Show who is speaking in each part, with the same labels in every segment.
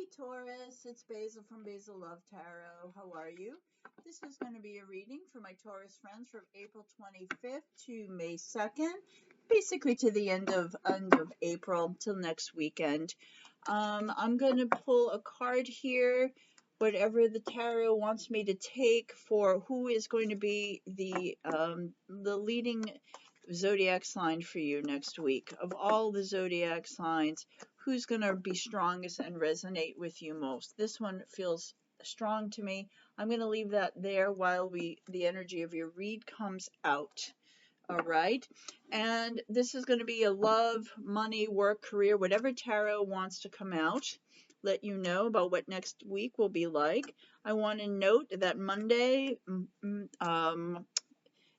Speaker 1: Hey Taurus, it's Basil from Basil Love Tarot. How are you? This is going to be a reading for my Taurus friends from April 25th to May 2nd, basically to the end of April till next weekend. I'm going to pull a card here, whatever the tarot wants me to take for who is going to be the leading zodiac sign for you next week. Of all the zodiac signs, who's going to be strongest and resonate with you most? This one feels strong to me. I'm going to leave that there while the energy of your read comes out. All right. And this is going to be a love, money, work, career, whatever tarot wants to come out. Let you know about what next week will be like. I want to note that Monday,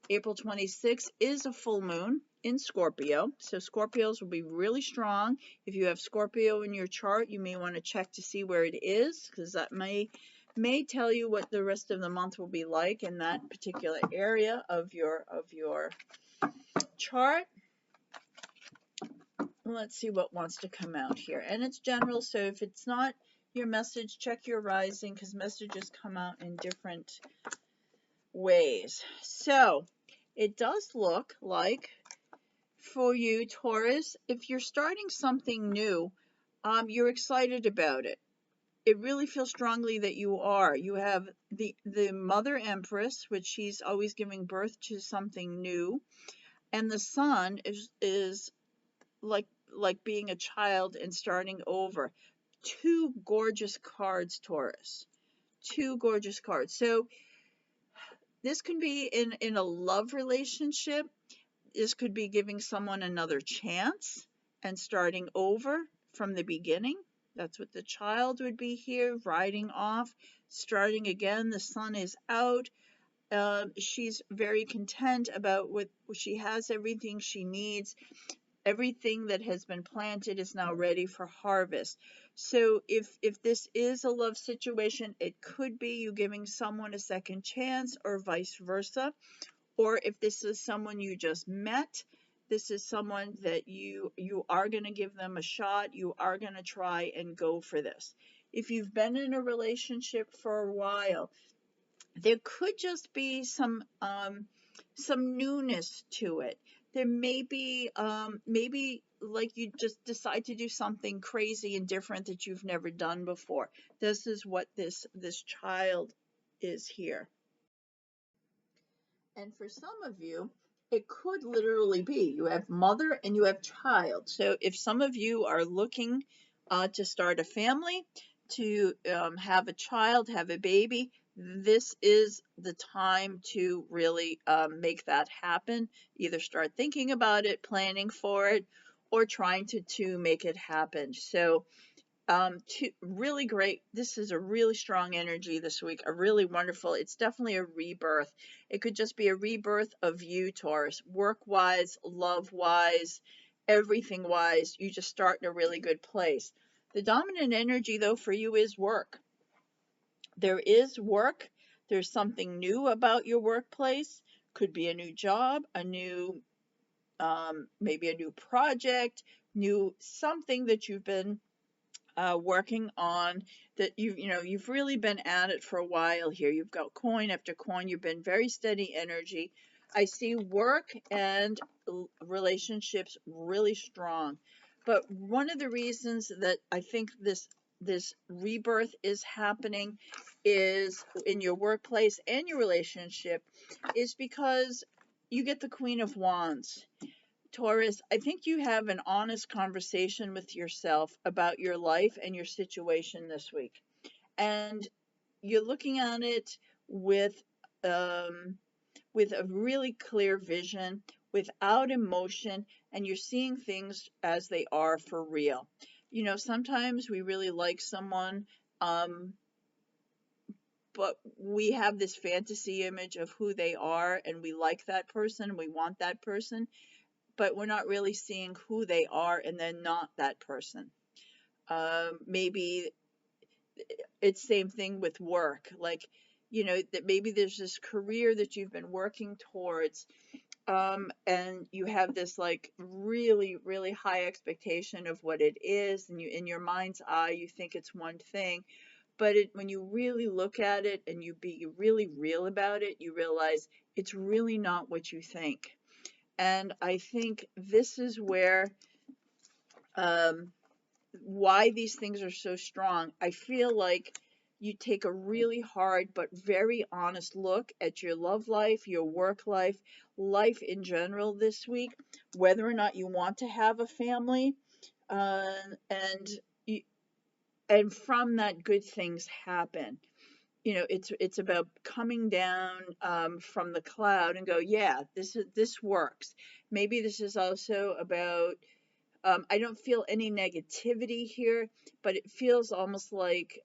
Speaker 1: April 26th is a full moon in Scorpio. So Scorpios will be really strong. If you have Scorpio in your chart, you may want to check to see where it is, because that may tell you what the rest of the month will be like in that particular area of your chart. Let's see what wants to come out here. And it's general, so if it's not your message, check your rising, because messages come out in different ways. So it does look like for you, Taurus, if you're starting something new, you're excited about it. It really feels strongly that you are. You have the Mother Empress, which she's always giving birth to something new, and the Sun is like being a child and starting over. Two gorgeous cards, Taurus. Two gorgeous cards. So this can be in a love relationship. This could be giving someone another chance and starting over from the beginning. That's what the child would be here, riding off, starting again. The sun is out. She's very content about what she has, everything she needs. Everything that has been planted is now ready for harvest. So if this is a love situation, it could be you giving someone a second chance or vice versa. Or if this is someone you just met, this is someone that you are going to give them a shot. You are going to try and go for this. If you've been in a relationship for a while, there could just be some newness to it. There may be maybe like you just decide to do something crazy and different that you've never done before. This is what this child is here. And for some of you, it could literally be you have mother and you have child. So if some of you are looking to start a family, to have a child, have a baby, this is the time to really make that happen. Either start thinking about it, planning for it, or trying to make it happen. So really great. This is a really strong energy this week, a really wonderful. It's definitely a rebirth. It could just be a rebirth of you, Taurus, work-wise, love-wise, everything-wise. You just start in a really good place. The dominant energy, though, for you is work. There is work. There's something new about your workplace. Could be a new job, a new, maybe a new project, new something that you've been working on, that you've really been at it for a while here. You've got coin after coin. You've been very steady energy. I see work and relationships really strong. But one of the reasons that I think this rebirth is happening is in your workplace and your relationship is because you get the Queen of Wands. Taurus, I think you have an honest conversation with yourself about your life and your situation this week. And you're looking at it with a really clear vision, without emotion, and you're seeing things as they are for real. You know, sometimes we really like someone, but we have this fantasy image of who they are, and we like that person, we want that person, but we're not really seeing who they are, and they're not that person. Maybe it's same thing with work. Like, that maybe there's this career that you've been working towards, and you have this like really, really high expectation of what it is, and you, in your mind's eye, you think it's one thing, but when you really look at it and you be really real about it, you realize it's really not what you think. And I think this is where, um, why these things are so strong. I feel like you take a really hard but very honest look at your love life, your work life, life in general this week, whether or not you want to have a family, uh, and you, and from that, good things happen. You know, it's about coming down, from the cloud and go, yeah, this works. Maybe this is also about, I don't feel any negativity here, but it feels almost like,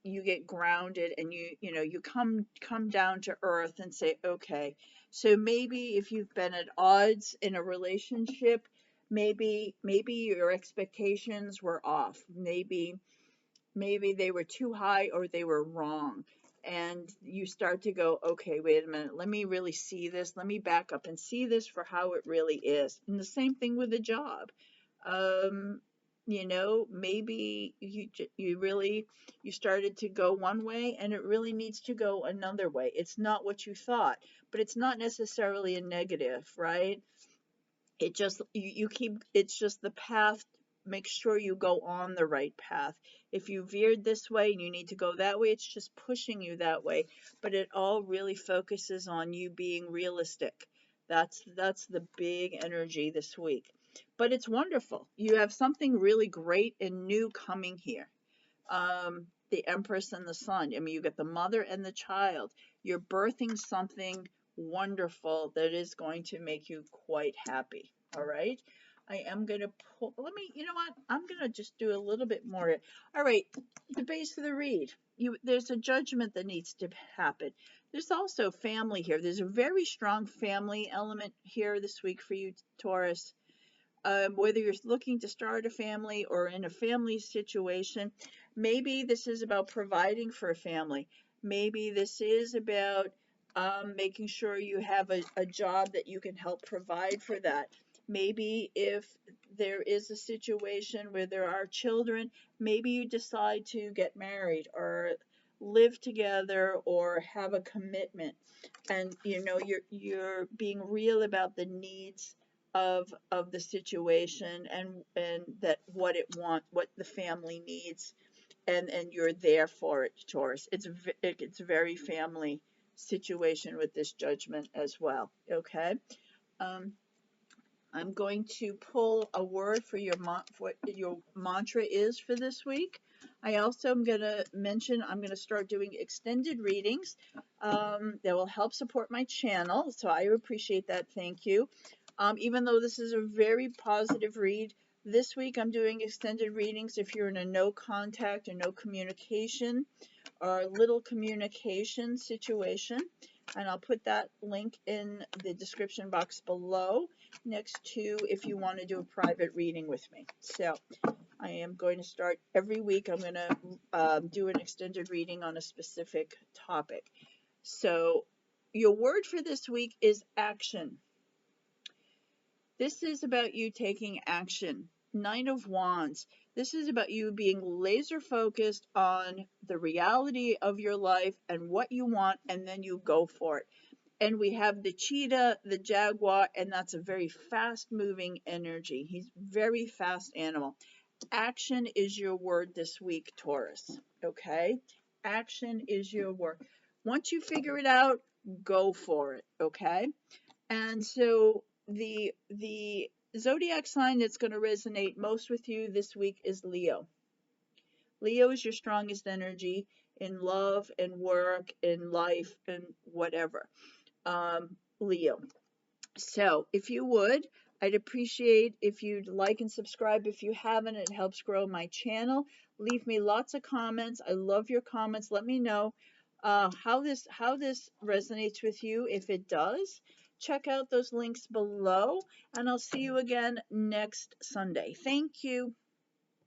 Speaker 1: you get grounded and you know you come down to earth and say, okay, so maybe if you've been at odds in a relationship, maybe your expectations were off. Maybe they were too high or they were wrong. And you start to go, okay, wait a minute, let me really see this. Let me back up and see this for how it really is. And the same thing with a job. Um, you know, maybe you really, you started to go one way and it really needs to go another way. It's not what you thought, but it's not necessarily a negative, right? It just, you keep, it's just the path. Make sure you go on the right path. If you veered this way and you need to go that way, it's just pushing you that way. But it all really focuses on you being realistic. That's the big energy this week. But it's wonderful. You have something really great and new coming here. The Empress and the Sun. I mean, you get the mother and the child. You're birthing something wonderful that is going to make you quite happy. All right. I am going to pull, let me, you know what? I'm going to just do a little bit more. All right. The base of the read. There's a judgment that needs to happen. There's also family here. There's a very strong family element here this week for you, Taurus. Whether you're looking to start a family or in a family situation, maybe this is about providing for a family. Maybe this is about, making sure you have a job that you can help provide for that. Maybe if there is a situation where there are children, maybe you decide to get married or live together or have a commitment, and you know you're being real about the needs of the situation, and that what the family needs, and you're there for it, Taurus. It's very family situation with this judgment as well. Okay. um I'm going to pull a word for what your mantra is for this week. I also am going to mention I'm going to start doing extended readings, that will help support my channel. So I appreciate that. Thank you. Even though this is a very positive read, this week I'm doing extended readings if you're in a no contact or no communication or little communication situation. And I'll put that link in the description box below, next to if you want to do a private reading with me. So I am going to start every week. I'm going to, do an extended reading on a specific topic. So your word for this week is action. This is about you taking action. Nine of Wands. This is about you being laser focused on the reality of your life and what you want, and then you go for it. And we have the cheetah, the jaguar, and that's a very fast moving energy. He's a very fast animal. Action is your word this week, Taurus. Okay? Action is your word. Once you figure it out, go for it. Okay? And so the zodiac sign that's going to resonate most with you this week is Leo. Leo is your strongest energy in love and work and life and whatever. Leo. So if you would, I'd appreciate if you'd like and subscribe if you haven't. It helps grow my channel. Leave me lots of comments. I love your comments. Let me know, how this resonates with you. If it does, check out those links below, and I'll see you again next Sunday. Thank you.